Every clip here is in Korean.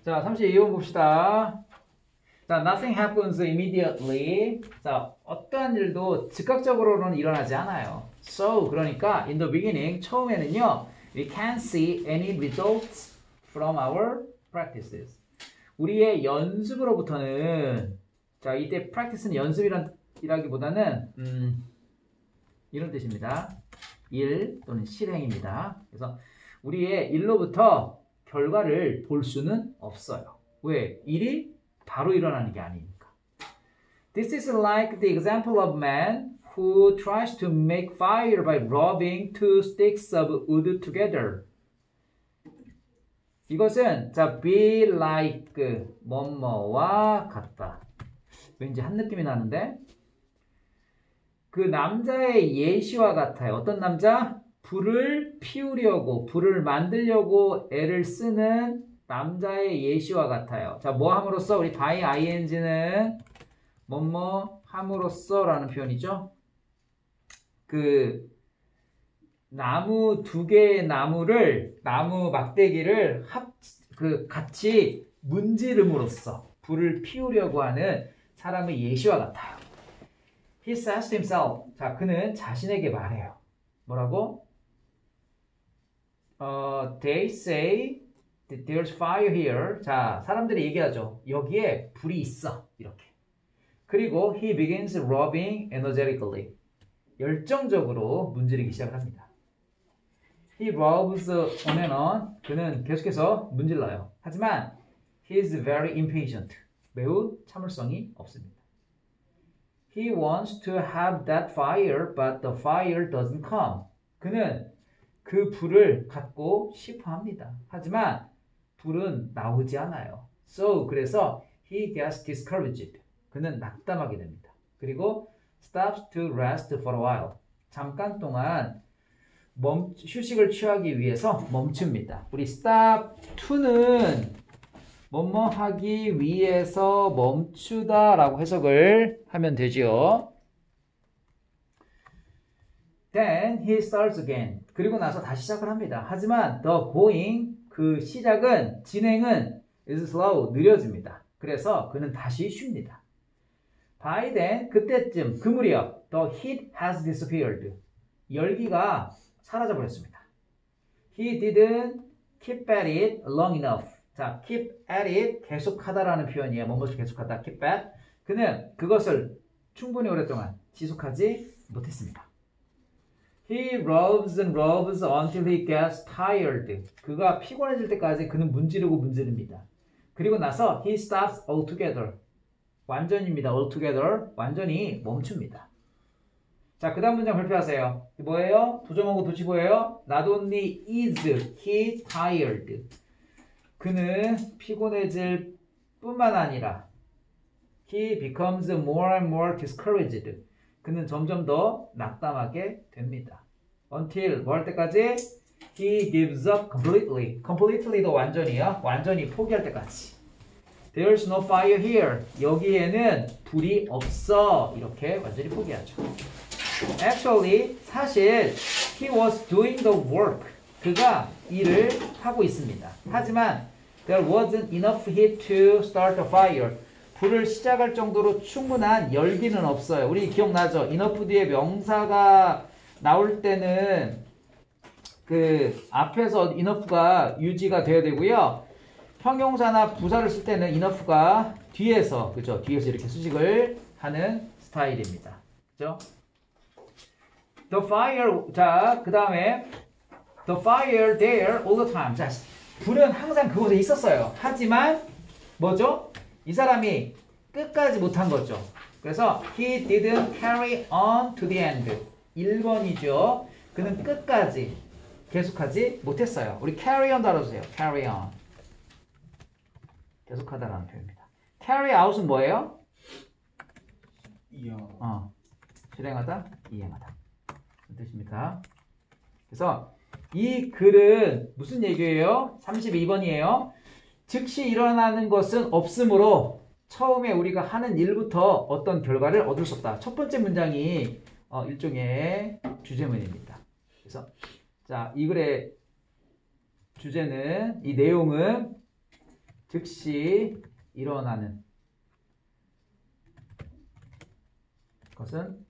자, 32번 봅시다. 자, nothing happens immediately. 자, 어떠한 일도 즉각적으로는 일어나지 않아요. So, 그러니까 in the beginning, 처음에는요, we can't see any results from our practices. 우리의 연습으로부터는, 자, 이때 practice는 연습이라기보다는 이런 뜻입니다. 일 또는 실행입니다. 그래서 우리의 일로부터 결과를 볼 수는 없어요. 왜? 일이 바로 일어나는 게 아니니까. This is like the example of man who tries to make fire by rubbing two sticks of wood together. 이것은 자, be like 뭐뭐와 같다. 왠지 한 느낌이 나는데 그 남자의 예시와 같아요. 어떤 남자? 불을 피우려고, 불을 만들려고 애를 쓰는 남자의 예시와 같아요. 자, 뭐 함으로써? 우리 by ing는 뭐뭐 함으로써 라는 표현이죠. 그 나무 두 개의 나무를, 나무 막대기를 같이 문지름으로써 불을 피우려고 하는 사람의 예시와 같아요. He says to himself. 자, 그는 자신에게 말해요. 뭐라고? They say that there's fire here. 자, 사람들이 얘기하죠. 여기에 불이 있어. 이렇게. 그리고 he begins rubbing energetically. 열정적으로 문지르기 시작을 합니다. He rubs on and on. 그는 계속해서 문질러요. 하지만 he is very impatient. 매우 참을성이 없습니다. He wants to have that fire, but the fire doesn't come. 그는 그 불을 갖고 싶어 합니다. 하지만 불은 나오지 않아요. So, 그래서 he gets discouraged. 그는 낙담하게 됩니다. 그리고 stops to rest for a while. 잠깐 동안 휴식을 취하기 위해서 멈춥니다. 우리 stop to는 뭐뭐 하기 위해서 멈추다 라고 해석을 하면 되지요. Then he starts again. 그리고 나서 다시 시작을 합니다. 하지만 the going, 그 시작은, 진행은 is slow, 느려집니다. 그래서 그는 다시 쉽니다. By then, 그때쯤, 그 무렵, the heat has disappeared. 열기가 사라져 버렸습니다. He didn't keep at it long enough. 자, keep at it, 계속하다라는 표현이에요. 뭐뭐를 계속하다, keep at. 그는 그것을 충분히 오랫동안 지속하지 못했습니다. He rubs and rubs until he gets tired. 그가 피곤해질 때까지 그는 문지릅니다. 그리고 나서 he stops altogether. 완전입니다. altogether. 완전히 멈춥니다. 자, 그 다음 문장 발표하세요. 뭐예요? 부정하고 도치고예요. Not only is he tired. 그는 피곤해질 뿐만 아니라 he becomes more and more discouraged. 그는 점점 더 낙담하게 됩니다. Until 뭐 할 때까지? He gives up completely. completely도 완전히요. 완전히 포기할 때까지. There's no fire here. 여기에는 불이 없어. 이렇게 완전히 포기하죠. Actually, 사실 he was doing the work. 그가 일을 하고 있습니다. 하지만 there wasn't enough heat to start a fire. 불을 시작할 정도로 충분한 열기는 없어요. 우리 기억나죠? enough 뒤에 명사가 나올 때는 그 앞에서 enough가 유지가 돼야 되고요. 형용사나 부사를 쓸 때는 enough가 뒤에서, 그죠? 뒤에서 이렇게 수식을 하는 스타일입니다. 그죠? The fire, 자, 그 다음에 the fire there all the time. 자, 불은 항상 그곳에 있었어요. 하지만 뭐죠? 이 사람이 끝까지 못한 거죠. 그래서 he didn't carry on to the end. 1번이죠. 그는 끝까지 계속하지 못했어요. 우리 carry on 달아주세요. carry on. 계속하다라는 표현입니다. carry out은 뭐예요? 실행하다, 이행하다. 무슨 뜻입니까? 그래서 이 글은 무슨 얘기예요? 32번이에요. 즉시 일어나는 것은 없으므로 처음에 우리가 하는 일부터 어떤 결과를 얻을 수 없다. 첫 번째 문장이 일종의 주제문입니다. 그래서 자, 이 글의 주제는, 이 내용은 즉시 일어나는 것은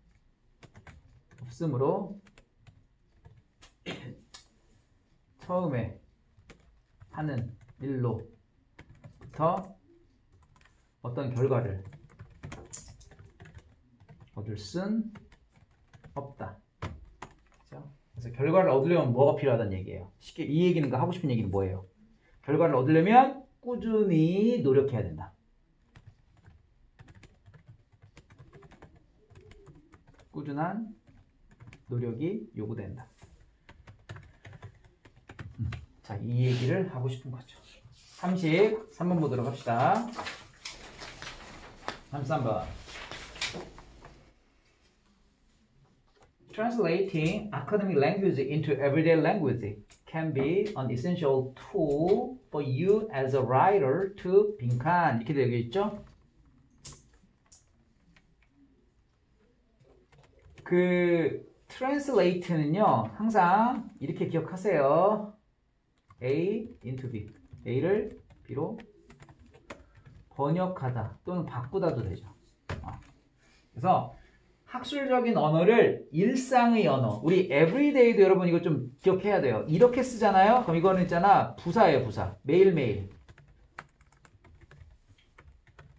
없으므로 처음에 하는 일로부터 어떤 결과를 얻을 순 없다. 그렇죠? 그래서 결과를 얻으려면 뭐가 필요하다는 얘기예요. 쉽게 이 얘기는 하고 싶은 얘기는 뭐예요? 결과를 얻으려면 꾸준히 노력해야 된다. 꾸준한 노력이 요구된다. 자, 이 얘기를 하고 싶은 거죠. 33번 보도록 합시다. 33번. Translating academic language into everyday language can be an essential tool for you as a writer to 빈칸 이렇게 되어 있죠. 그 translate는요 항상 이렇게 기억하세요. A into B, A를 B로 번역하다 또는 바꾸다도 되죠. 그래서 학술적인 언어를 일상의 언어, 우리 everyday도 여러분 이거 좀 기억해야 돼요. 이렇게 쓰잖아요. 그럼 이거는 있잖아 부사예요, 부사. 매일매일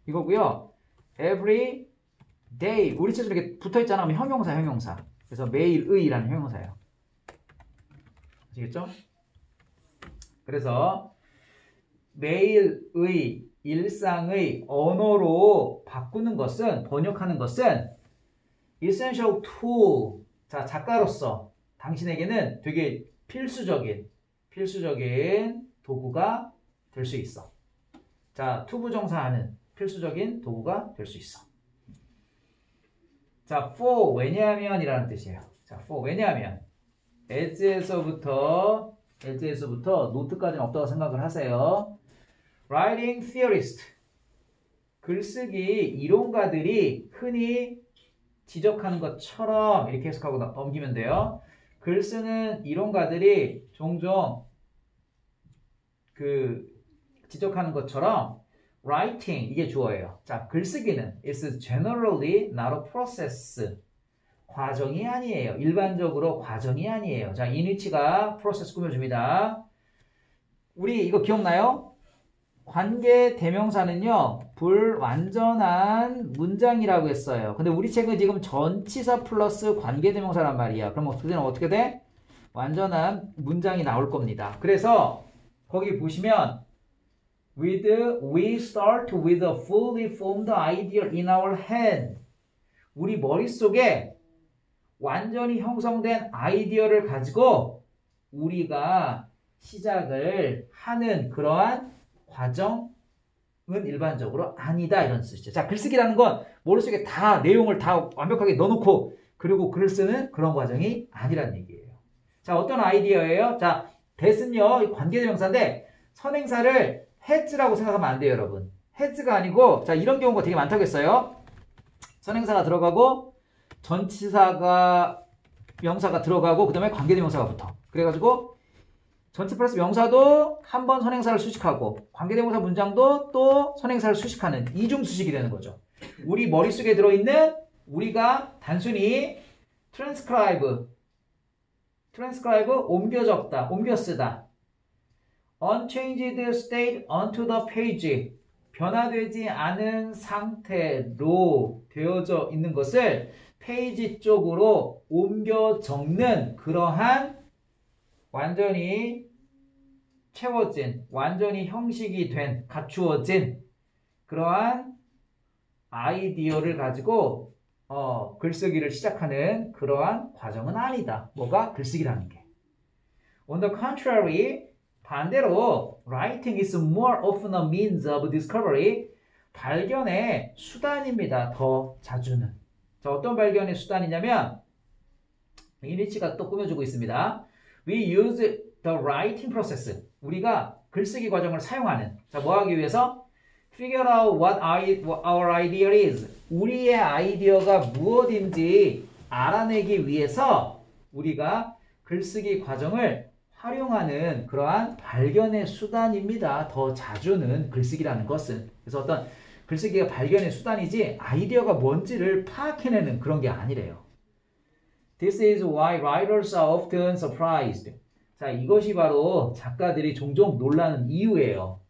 이거고요. every day 우리처럼 이렇게 붙어있잖아. 그럼 형용사, 형용사. 그래서 매일의라는 형용사예요. 아시겠죠? 그래서 매일의 일상의 언어로 바꾸는 것은, 번역하는 것은 essential tool. 자, 작가로서 당신에게는 되게 필수적인 도구가 될 수 있어. 자, 투부정사하는 필수적인 도구가 될 수 있어. 자, for 왜냐하면 이라는 뜻이에요. 자, for 왜냐하면 as에서부터 노트까지는 없다고 생각을 하세요. Writing theorist 글쓰기 이론가들이 흔히 지적하는 것처럼 이렇게 해석하고 넘기면 돼요. 글 쓰는 이론가들이 종종 지적하는 것처럼 writing 이게 주어예요. 자, 글쓰기는 is generally not a process. 과정이 아니에요. 일반적으로 과정이 아니에요. 자, 인위치가 프로세스 꾸며줍니다. 우리 이거 기억나요? 관계 대명사는요, 불완전한 문장이라고 했어요. 근데 우리 책은 지금 전치사 플러스 관계 대명사란 말이야. 그럼 어떻게 돼? 완전한 문장이 나올 겁니다. 그래서 거기 보시면 we start with a fully formed idea in our head. 우리 머릿속에 완전히 형성된 아이디어를 가지고 우리가 시작을 하는 그러한 과정은 일반적으로 아니다 이런 뜻이죠. 자, 글쓰기라는 건 머릿속에 다 내용을 다 완벽하게 넣어놓고 그리고 글을 쓰는 그런 과정이 아니란 얘기예요. 자, 어떤 아이디어예요? 자, that은요 관계대명사인데 선행사를 has라고 생각하면 안 돼요, 여러분. has가 아니고 자, 이런 경우가 되게 많다고 했어요. 선행사가 들어가고 전치사가 명사가 들어가고 그 다음에 관계대명사가 붙어. 그래가지고 전치 플러스 명사도 한 번 선행사를 수식하고 관계대명사 문장도 또 선행사를 수식하는 이중 수식이 되는 거죠. 우리 머릿속에 들어있는 우리가 단순히 transcribe 옮겨 적다, 옮겨 쓰다. unchanged state onto the page 변화되지 않은 상태로 되어져 있는 것을 페이지 쪽으로 옮겨 적는 그러한 완전히 채워진, 완전히 형식이 된, 갖추어진 그러한 아이디어를 가지고 글쓰기를 시작하는 그러한 과정은 아니다. 뭐가? 글쓰기라는 게. On the contrary, 반대로 writing is more often a means of discovery. 발견의 수단입니다. 더 자주는. 자, 어떤 발견의 수단이냐면 이니치가 또 꾸며주고 있습니다. We use the writing process. 우리가 글쓰기 과정을 사용하는. 자, 뭐 하기 위해서? Figure out what our idea is. 우리의 아이디어가 무엇인지 알아내기 위해서 우리가 글쓰기 과정을 활용하는 그러한 발견의 수단입니다. 더 자주는 글쓰기라는 것은. 그래서 어떤 글쓰기가 발견의 수단이지 아이디어가 뭔지를 파악해내는 그런 게 아니래요. This is why writers are often surprised. 자, 이것이 바로 작가들이 종종 놀라는 이유예요.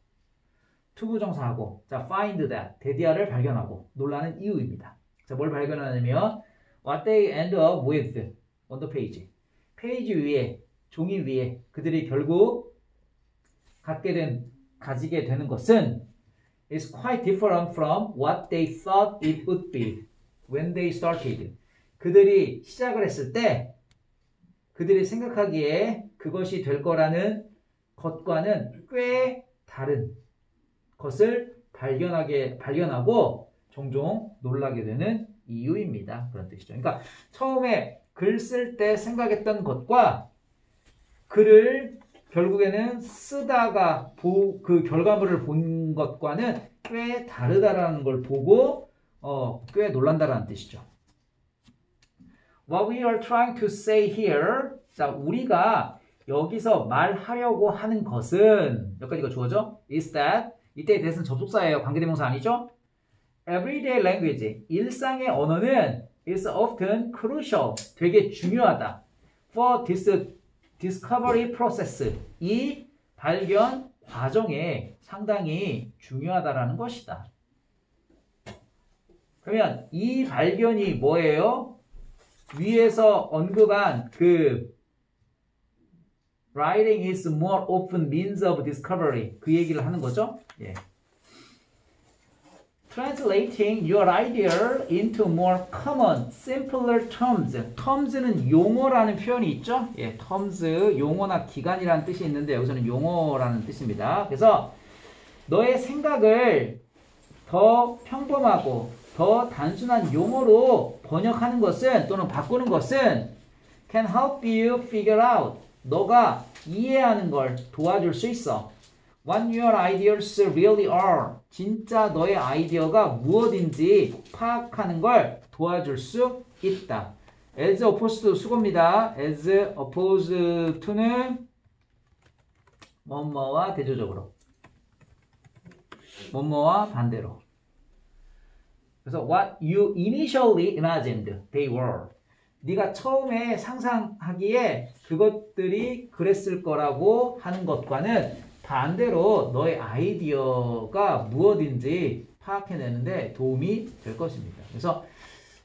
투부정사하고 자, find that, 데디아를 발견하고 놀라는 이유입니다. 자, 뭘 발견하냐면 what they end up with on the page. 페이지 위에, 종이 위에 그들이 결국 가지게 되는 것은 is quite different from what they thought it would be when they started. 그들이 시작을 했을 때 그들이 생각하기에 그것이 될 거라는 것과는 꽤 다른 것을 발견하고 종종 놀라게 되는 이유입니다. 그런 뜻이죠. 그러니까 처음에 글 쓸 때 생각했던 것과 글을 결국에는 쓰다가 그 결과물을 본 것과는 꽤 다르다라는 걸 보고 꽤 놀란다라는 뜻이죠. What we are trying to say here, 자, 우리가 여기서 말하려고 하는 것은 몇 가지가 주어져? is that, 이때에 대해서는 접속사예요. 관계대명사 아니죠? Everyday language, 일상의 언어는 is often crucial, 되게 중요하다. For this discovery process, 이 발견 과정에 상당히 중요하다라는 것이다. 그러면 이 발견이 뭐예요? 위에서 언급한 그 writing is more often means of discovery, 그 얘기를 하는 거죠. 예. Translating your idea into more common, simpler terms. terms는 용어라는 표현이 있죠. 예, terms, 용어나 기간이라는 뜻이 있는데 여기서는 용어라는 뜻입니다. 그래서 너의 생각을 더 평범하고 더 단순한 용어로 번역하는 것은 또는 바꾸는 것은 can help you figure out. 너가 이해하는 걸 도와줄 수 있어. What your ideas really are. 진짜 너의 아이디어가 무엇인지 파악하는 걸 도와줄 수 있다. As opposed to 수고입니다. As opposed to는 뭐뭐와 대조적으로. 뭐뭐와 반대로. 그래서 what you initially imagined they were. 네가 처음에 상상하기에 그것들이 그랬을 거라고 하는 것과는 반대로 너의 아이디어가 무엇인지 파악해내는데 도움이 될 것입니다. 그래서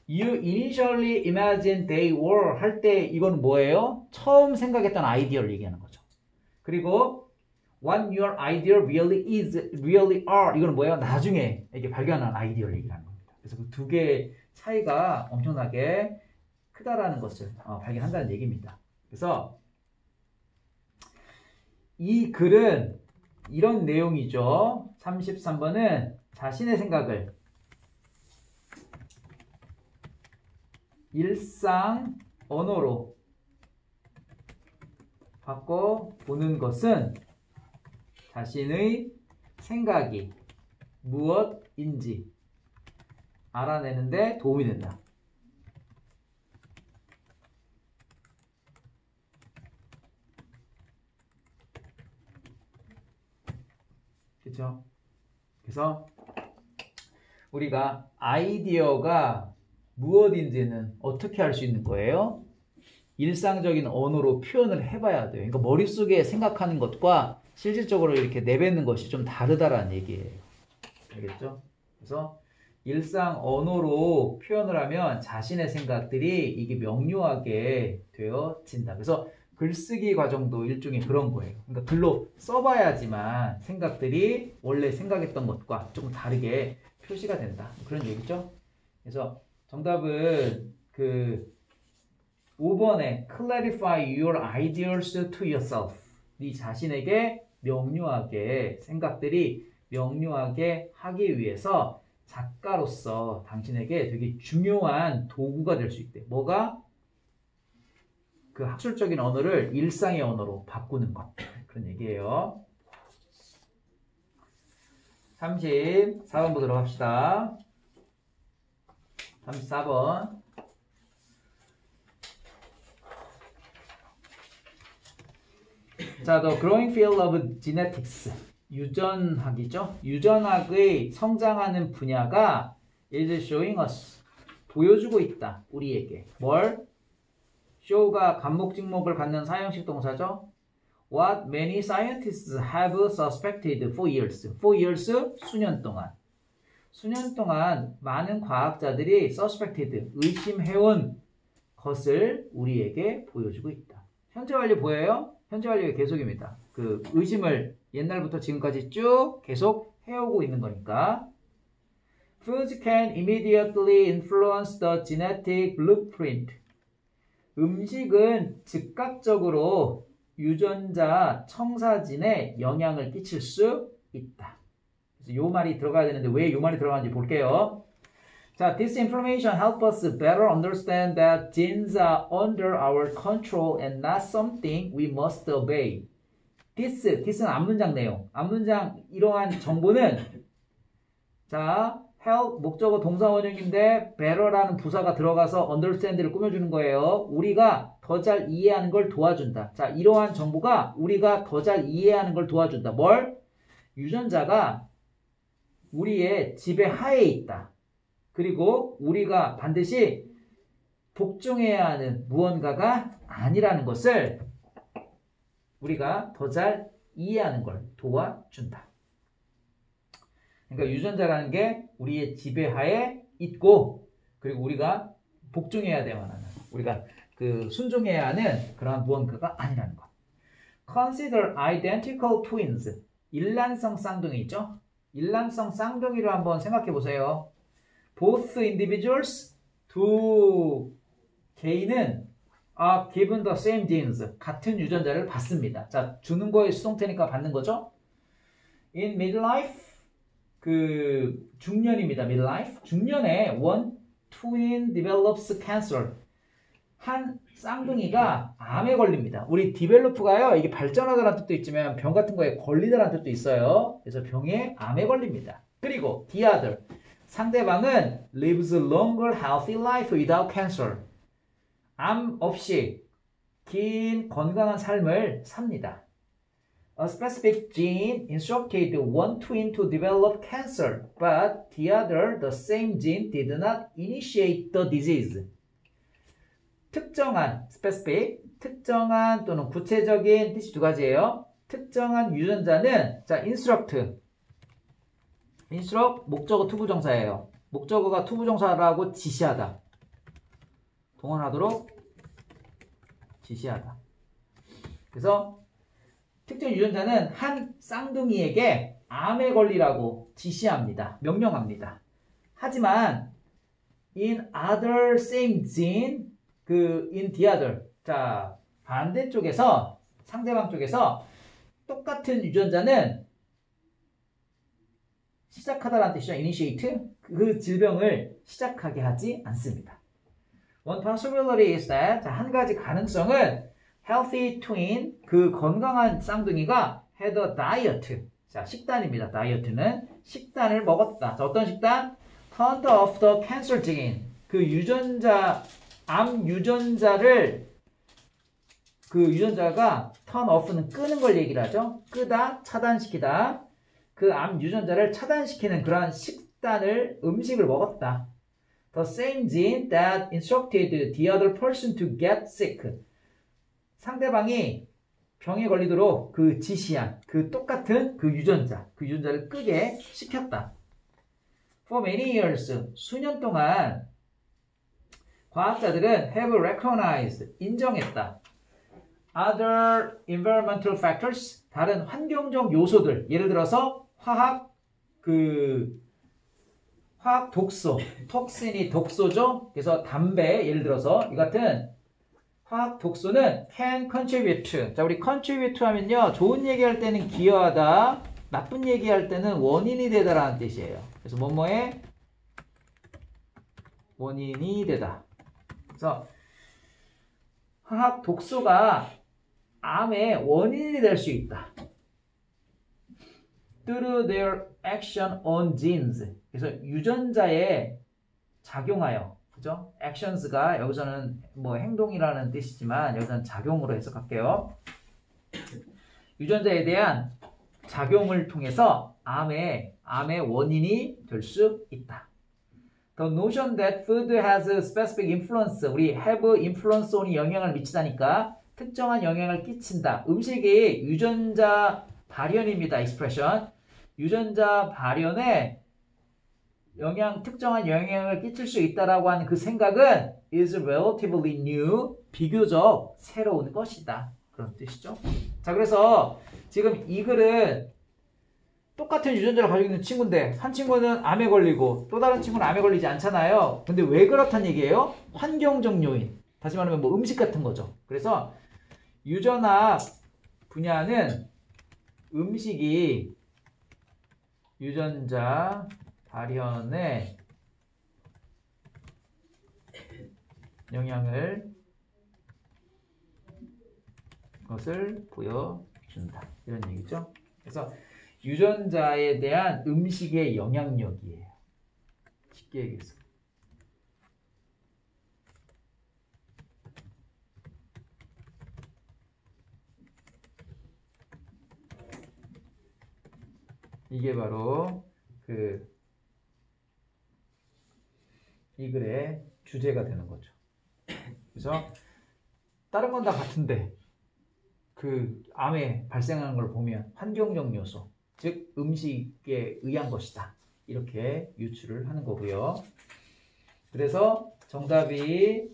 you initially imagined they were 할 때 이건 뭐예요? 처음 생각했던 아이디어를 얘기하는 거죠. 그리고 what your idea really is, really are 이건 뭐예요? 나중에 이렇게 발견한 아이디어를 얘기하는 겁니다. 그래서 그 두 개의 차이가 엄청나게 크다라는 것을 발견한다는 얘기입니다. 그래서 이 글은 이런 내용이죠. 33번은 자신의 생각을 일상 언어로 바꿔보는 것은 자신의 생각이 무엇인지 알아내는데 도움이 된다. 그렇죠? 그래서 우리가 아이디어가 무엇인지는 어떻게 할 수 있는 거예요? 일상적인 언어로 표현을 해봐야 돼요. 그러니까 머릿속에 생각하는 것과 실질적으로 이렇게 내뱉는 것이 좀 다르다라는 얘기예요. 알겠죠? 그래서 일상 언어로 표현을 하면 자신의 생각들이 이게 명료하게 되어진다. 그래서 글쓰기 과정도 일종의 그런 거예요. 그러니까 글로 써봐야지만 생각들이 원래 생각했던 것과 조금 다르게 표시가 된다. 그런 얘기죠. 그래서 정답은 그 5번에 clarify your ideas to yourself. 네 자신에게 명료하게 생각들이 명료하게 하기 위해서 작가로서 당신에게 되게 중요한 도구가 될 수 있대. 뭐가? 그 학술적인 언어를 일상의 언어로 바꾸는 것. 그런 얘기예요. 34번 보도록 합시다. 34번. 자, the growing field of genetics. 유전학이죠. 유전학의 성장하는 분야가 is showing us. 보여주고 있다. 우리에게. 뭘? show가 간목직목을 갖는 사형식 동사죠. What many scientists have suspected for years. For years, 수년 동안. 수년 동안 많은 과학자들이 suspected, 의심해온 것을 우리에게 보여주고 있다. 현재 완료 보여요? 현재 완료의 계속입니다. 그 의심을 옛날부터 지금까지 쭉 계속 해오고 있는 거니까. Foods can immediately influence the genetic blueprint. 음식은 즉각적으로 유전자 청사진에 영향을 끼칠 수 있다. 그래서 요 말이 들어가야 되는데 왜 요 말이 들어가는지 볼게요. 자, this information helps us better understand that genes are under our control and not something we must obey. this는 앞문장 내용. 앞문장 이러한 정보는 자, help 목적어 동사 원형인데 better라는 부사가 들어가서 understand를 꾸며주는 거예요. 우리가 더 잘 이해하는 걸 도와준다. 자, 이러한 정보가 우리가 더 잘 이해하는 걸 도와준다. 뭘? 유전자가 우리의 지배하에 있다. 그리고 우리가 반드시 복종해야 하는 무언가가 아니라는 것을 우리가 더 잘 이해하는 걸 도와준다. 그러니까 유전자라는 게 우리의 지배하에 있고 그리고 우리가 복종해야 되만 하는 우리가 그 순종해야 하는 그러한 무언가가 아니라는 것. Consider identical twins. 일란성 쌍둥이 있죠? 일란성 쌍둥이를 한번 생각해 보세요. Both individuals, 두 개인은 are given the same genes. 같은 유전자를 받습니다. 자, 주는 거에 수동태니까 받는 거죠. In midlife, 그 중년입니다. midlife. 중년에 one twin develops cancer. 한 쌍둥이가 암에 걸립니다. 우리 develop가요. 이게 발전하다라는 뜻도 있지만 병 같은 거에 걸리다라는 뜻도 있어요. 그래서 병에 암에 걸립니다. 그리고 the other. 상대방은 lives a longer healthy life without cancer. 암 없이 긴 건강한 삶을 삽니다. A specific gene instructed one twin to develop cancer, but the other, the same gene, did not initiate the disease. 특정한, specific, 특정한 또는 구체적인 뜻이 두 가지예요. 특정한 유전자는 자, instruct 목적어 투부정사예요. 목적어가 투부정사라고 지시하다. 동원하도록 지시하다. 그래서 특정 유전자는 한 쌍둥이에게 암에 걸리라고 지시합니다. 명령합니다. 하지만 in other same gene, in the other, 자 반대쪽에서 상대방 쪽에서 똑같은 유전자는 시작하다라는 뜻이죠. initiate, 그 질병을 시작하게 하지 않습니다. One possibility is that, 자, 한 가지 가능성은 healthy twin, 그 건강한 쌍둥이가 had a diet. 자, 식단입니다. 다이어트는 식단을 먹었다. 자, 어떤 식단? Turned off the cancer gene. 그 유전자, 암 유전자를 그 유전자가 turn off는 끄는 걸 얘기를 하죠. 끄다, 차단시키다. 그 암 유전자를 차단시키는 그러한 식단을, 음식을 먹었다. The same gene that instructed the other person to get sick. 상대방이 병에 걸리도록 그 지시한 그 똑같은 그 유전자를 끄게 시켰다. For many years, 수년 동안 과학자들은 have recognized, 인정했다. Other environmental factors, 다른 환경적 요소들, 예를 들어서 화학 독소, 톡신이 독소죠. 그래서 담배, 예를 들어서 이 같은 화학 독소는 can contribute. 자, 우리 contribute 하면요, 좋은 얘기할 때는 기여하다, 나쁜 얘기할 때는 원인이 되다라는 뜻이에요. 그래서 뭐뭐의 원인이 되다. 그래서 화학 독소가 암의 원인이 될 수 있다. Through their action on genes. 그래서 유전자에 작용하여, 그죠? actions가 여기서는 뭐 행동이라는 뜻이지만 여기서는 작용으로 해석할게요. 유전자에 대한 작용을 통해서 암의 원인이 될 수 있다. The notion that food has a specific influence, 우리 have influence on이 영향을 미치다니까 특정한 영향을 끼친다. 음식이 유전자 발현입니다. expression. 유전자 발현에 특정한 영향을 끼칠 수 있다라고 하는 그 생각은 is relatively new, 비교적 새로운 것이다. 그런 뜻이죠. 자, 그래서 지금 이 글은 똑같은 유전자를 가지고 있는 친구인데 한 친구는 암에 걸리고 또 다른 친구는 암에 걸리지 않잖아요. 근데 왜 그렇다는 얘기예요? 환경적 요인. 다시 말하면 뭐 음식 같은 거죠. 그래서 유전학 분야는 음식이 유전자 발현에 영향을 것을 보여준다. 이런 얘기죠. 그래서 유전자에 대한 음식의 영향력이에요. 쉽게 얘기해서. 이게 바로 이 글의 주제가 되는 거죠. 그래서 다른 건 다 같은데 암에 발생하는 걸 보면 환경적 요소, 즉 음식에 의한 것이다. 이렇게 유추를 하는 거고요. 그래서 정답이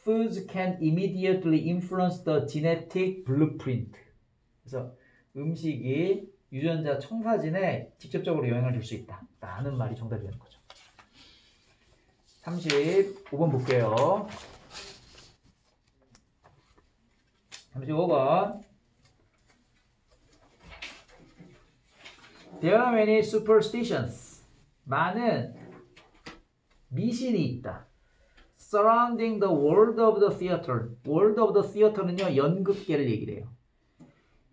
foods can immediately influence the genetic blueprint. 그래서 음식이 유전자 청사진에 직접적으로 영향을 줄 수 있다. 라는 말이 정답이 되는 거죠. 35번 볼게요. 35번. There are many superstitions. 많은 미신이 있다. Surrounding the world of the theater. World of the theater는요, 연극계를 얘기를 해요.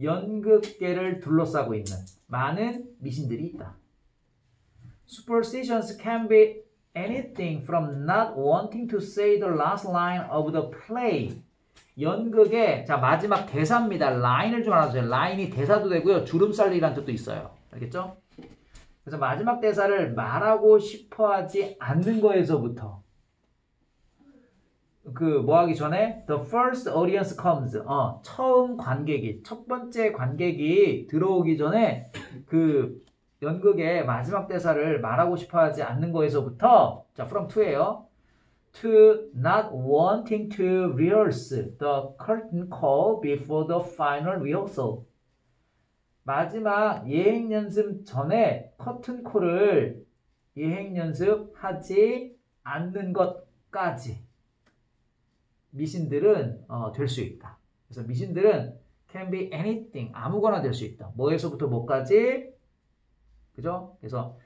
연극계를 둘러싸고 있는 많은 미신들이 있다. Superstitions can be anything from not wanting to say the last line of the play. 연극의 마지막 대사입니다. 라인을 좀 알아주세요. 라인이 대사도 되고요. 주름살리라는 뜻도 있어요. 알겠죠? 그래서 마지막 대사를 말하고 싶어하지 않는 거에서부터 뭐 하기 전에 the first audience comes. 처음 관객이, 첫 번째 관객이 들어오기 전에 연극의 마지막 대사를 말하고 싶어하지 않는 거에서부터 from to예요. To not wanting to rehearse the curtain call before the final rehearsal. 마지막 예행 연습 전에 커튼콜을 예행 연습하지 않는 것까지 미신들은 될 수 있다. 그래서 미신들은 can be anything, 아무거나 될 수 있다. 뭐에서부터 뭐까지? 그죠? 그래서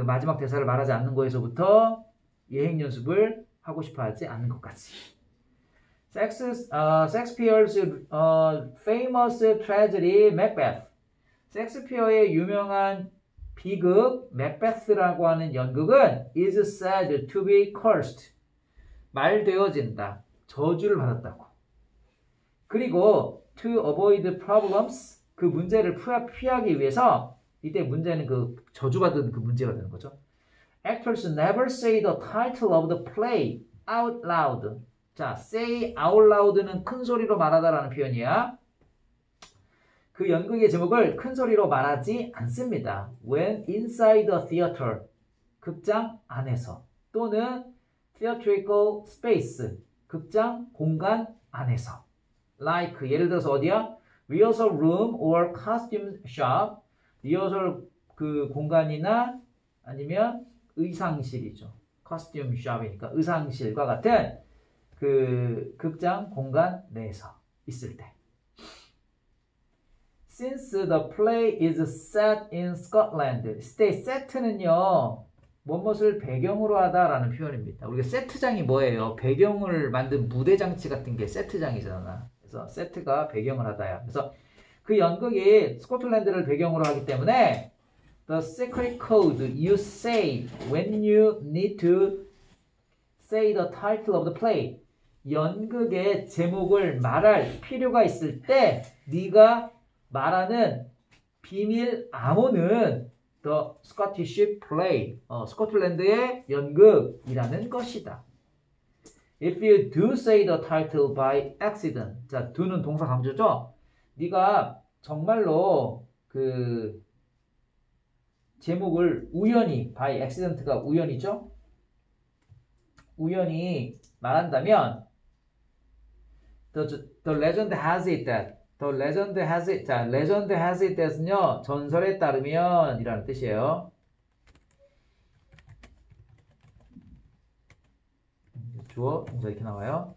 마지막 대사를 말하지 않는 거에서부터 예행 연습을 하고 싶어하지 않는 것까지. Shakespeare's famous tragedy Macbeth. 셰익스피어의 유명한 비극 맥베스라고 하는 연극은 is said to be cursed. 말되어진다. 저주를 받았다고. 그리고 to avoid problems, 그 문제를 피하기 위해서, 이때 문제는 저주받은 문제가 되는 거죠. Actors never say the title of the play out loud. 자, say out loud는 큰 소리로 말하다라는 표현이야. 그 연극의 제목을 큰 소리로 말하지 않습니다. When inside the theater, 극장 안에서, 또는 theatrical space, 극장 공간 안에서. Like, 예를 들어서 어디야? Rehearsal room or costume shop. 리허설 공간이나 아니면 의상실이죠. costume shop이니까 의상실과 같은 극장 공간 내에서 있을 때. Since the play is set in Scotland. stay set는요, 무엇을 배경으로 하다라는 표현입니다. 우리가 세트장이 뭐예요? 배경을 만든 무대 장치 같은 게 세트장이잖아. 그래서 세트가 배경을 하다야. 그래서 그 연극이 스코틀랜드를 배경으로 하기 때문에 the secret code you say when you need to say the title of the play. 연극의 제목을 말할 필요가 있을 때 네가 말하는 비밀 암호는 The Scottish Play, 스코틀랜드의 연극이라는 것이다. If you do say the title by accident, 자, do는 동사 강조죠? 네가 정말로 그 제목을 우연히, by accident가 우연이죠? 우연히 말한다면 the legend has it that The legend has it. 자, legend has it that은요, 전설에 따르면 이라는 뜻이에요. 주어, 동사 이렇게 나와요.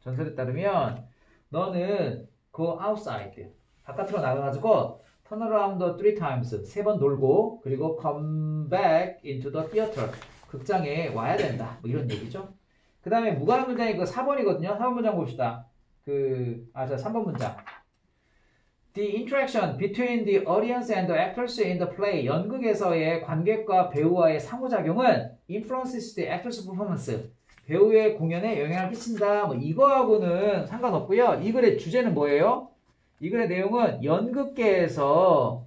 전설에 따르면 너는 go outside. 바깥으로 나가가지고 turn around 3 times. 3번 돌고 그리고 come back into the theater. 극장에 와야 된다. 뭐 이런 얘기죠. 그 다음에 무관한 문장이 그 4번이거든요. 4번 문장 봅시다. 자, 3번 문장. The interaction between the audience and the actors in the play. 연극에서의 관객과 배우와의 상호작용은 influences the actor's performance. 배우의 공연에 영향을 끼친다. 뭐 이거하고는 상관없고요. 이 글의 주제는 뭐예요? 이 글의 내용은 연극계에서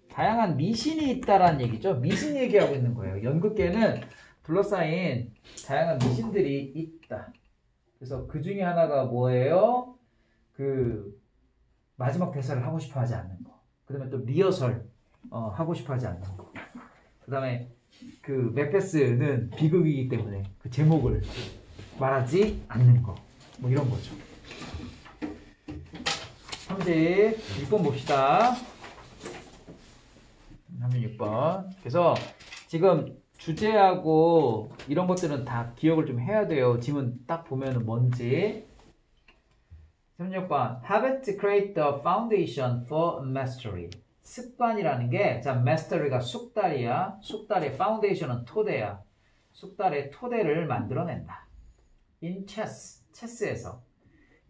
다양한 미신이 있다라는 얘기죠. 미신 얘기하고 있는 거예요. 연극계는 둘러싸인 다양한 미신들이 있다. 그래서 그 중에 하나가 뭐예요? 그 마지막 대사를 하고 싶어 하지 않는 거. 그 다음에 또 리허설 하고 싶어 하지 않는 거. 그 다음에 그 맥베스는 비극이기 때문에 그 제목을 말하지 않는 거. 뭐 이런 거죠. 36번 봅시다. 36번. 그래서 지금 주제하고 이런 것들은 다 기억을 좀 해야 돼요. 지문 딱 보면은 뭔지. 36번. Habit create the foundation for mastery. 습관이라는 게, 자, mastery가 숙달이야. 숙달의 foundation은 토대야. 숙달의 토대를 만들어낸다. In chess, 체스에서.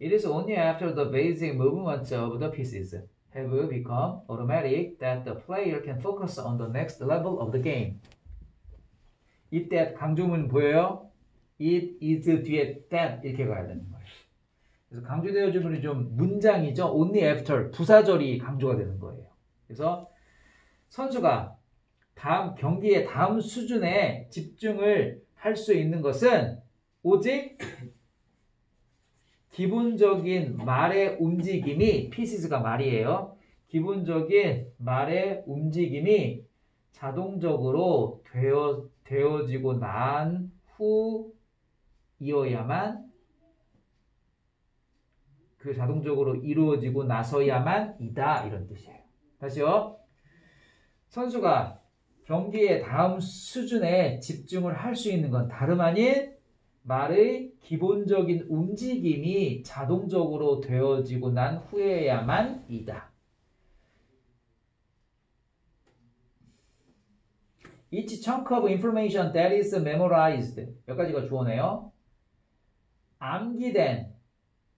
It is only after the basic movements of the pieces have become automatic that the player can focus on the next level of the game. 이때 강조문 보여요? It is 뒤에 that 이렇게 가야 되는 거예요. 그래서 강조되어진 분이 좀 문장이죠. Only after 부사절이 강조가 되는 거예요. 그래서 선수가 다음 경기의 다음 수준에 집중을 할 수 있는 것은 오직 기본적인 말의 움직임이 피시스가 말이에요. 기본적인 말의 움직임이 자동적으로 되어지고 난 후이어야만 그 자동적으로 이루어지고 나서야만 이다 이런 뜻이에요. 다시요. 선수가 경기의 다음 수준에 집중을 할 수 있는 건 다름 아닌 말의 기본적인 움직임이 자동적으로 되어지고 난 후에야만 이다. Each chunk of information that is memorized. 여기까지가 주어네요. 암기된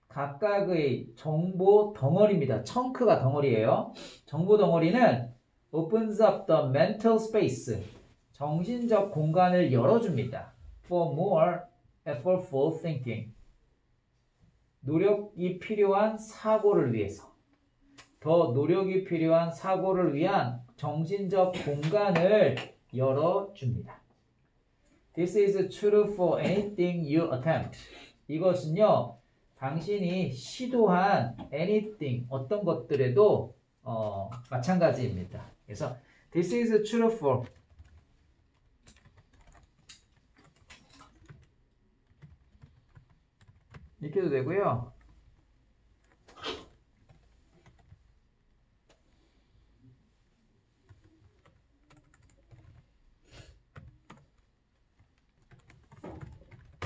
각각의 정보 덩어리입니다. chun크가 덩어리예요. 정보 덩어리는 opens up the mental space. 정신적 공간을 열어줍니다. For more effortful thinking. 노력이 필요한 사고를 위해서. 더 노력이 필요한 사고를 위한 정신적 공간을 열어줍니다. This is true for anything you attempt. 이것은요, 당신이 시도한 anything, 어떤 것들에도 마찬가지입니다. 그래서 this is true for 이렇게 해도 되고요.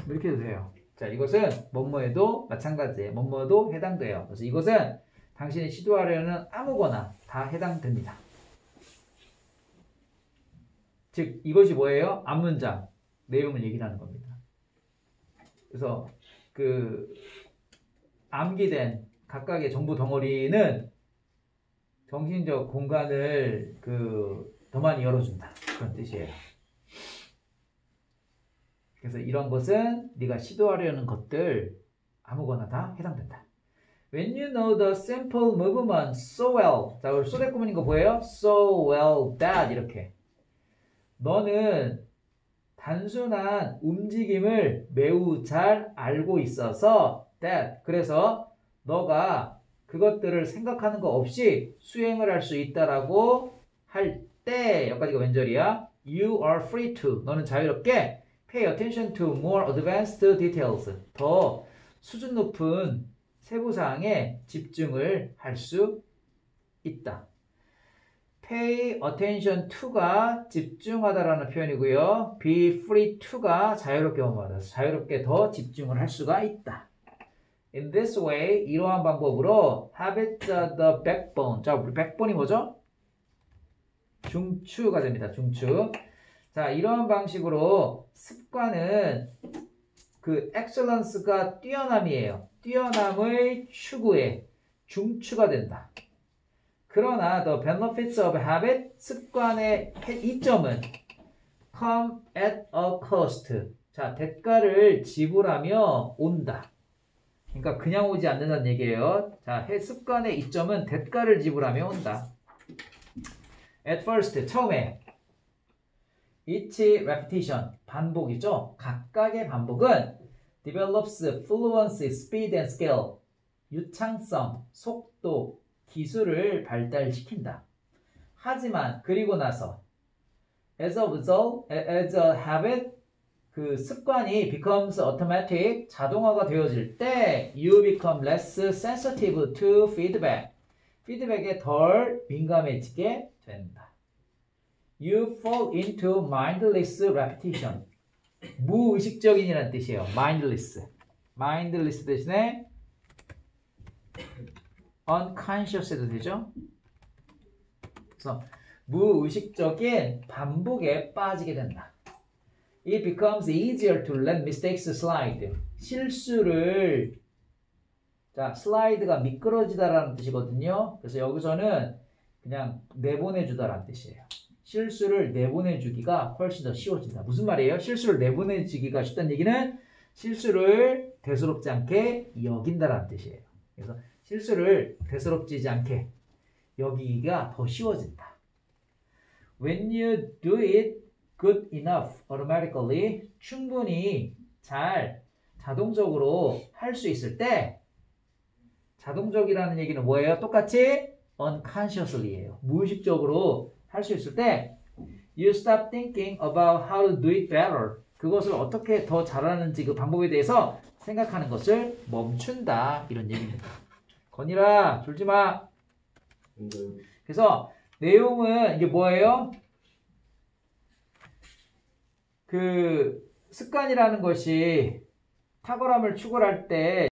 이렇게 해도 돼요. 자, 이것은 뭐뭐에도 마찬가지예요. 뭐뭐도 해당돼요. 그래서 이것은 당신이 시도하려는 아무거나 다 해당됩니다. 즉, 이것이 뭐예요? 앞문장 내용을 얘기하는 겁니다. 그래서 그 암기된 각각의 정보 덩어리는 정신적 공간을 더 많이 열어준다. 그런 뜻이에요. 그래서 이런 것은 네가 시도하려는 것들 아무거나 다 해당된다. When you know the simple movement so well. 자, 우리 소대 꾸미는 거 보여요? So well that 이렇게. 너는 단순한 움직임을 매우 잘 알고 있어서 that. 그래서 너가 그것들을 생각하는 거 없이 수행을 할 수 있다라고 할 때 여기까지가 왼절이야. You are free to. 너는 자유롭게 pay attention to more advanced details. 더 수준 높은 세부사항에 집중을 할 수 있다. pay attention to가 집중하다라는 표현이고요. be free to가 자유롭게 말하다. 자유롭게 더 집중을 할 수가 있다. In this way, 이러한 방법으로 habits are the backbone. 자, 우리 backbone이 뭐죠? 중추가 됩니다. 중추. 자, 이러한 방식으로 습관은 excellence가 뛰어남이에요. 뛰어남의 추구에 중추가 된다. 그러나 the benefits of habit, 습관의 이점은 come at a cost. 자, 대가를 지불하며 온다. 그러니까 그냥 오지 않는다는 얘기예요. 자, 습관의 이점은 대가를 지불하며 온다. At first, 처음에 each repetition, 반복이죠. 각각의 반복은 develops fluency, speed and skill, 유창성, 속도, 기술을 발달시킨다. 하지만 그리고 나서 as a result, as a habit, 습관이 becomes automatic, 자동화가 되어질 때 you become less sensitive to feedback. 피드백에 덜 민감해지게 된다. You fall into mindless repetition. 무의식적인이라는 뜻이에요. mindless. mindless 대신에 unconscious 해도 되죠? 그래서 무의식적인 반복에 빠지게 된다. It becomes easier to let mistakes slide. 실수를 슬라이드가 미끄러지다라는 뜻이거든요. 그래서 여기서는 그냥 내보내주다라는 뜻이에요. 실수를 내보내주기가 훨씬 더 쉬워진다. 무슨 말이에요? 실수를 내보내주기가 쉽다는 얘기는 실수를 대수롭지 않게 여긴다라는 뜻이에요. 그래서 실수를 대수롭지 않게 여기기가 더 쉬워진다. When you do it good enough, automatically, 충분히 잘 자동적으로 할 수 있을 때, 자동적이라는 얘기는 뭐예요? 똑같이 unconsciously예요. 무의식적으로 할 수 있을 때 you stop thinking about how to do it better. 그것을 어떻게 더 잘하는지 그 방법에 대해서 생각하는 것을 멈춘다. 이런 얘기입니다. 건이라 졸지 마. 그래서 내용은 이게 뭐예요? 습관이라는 것이 탁월함을 추구할 때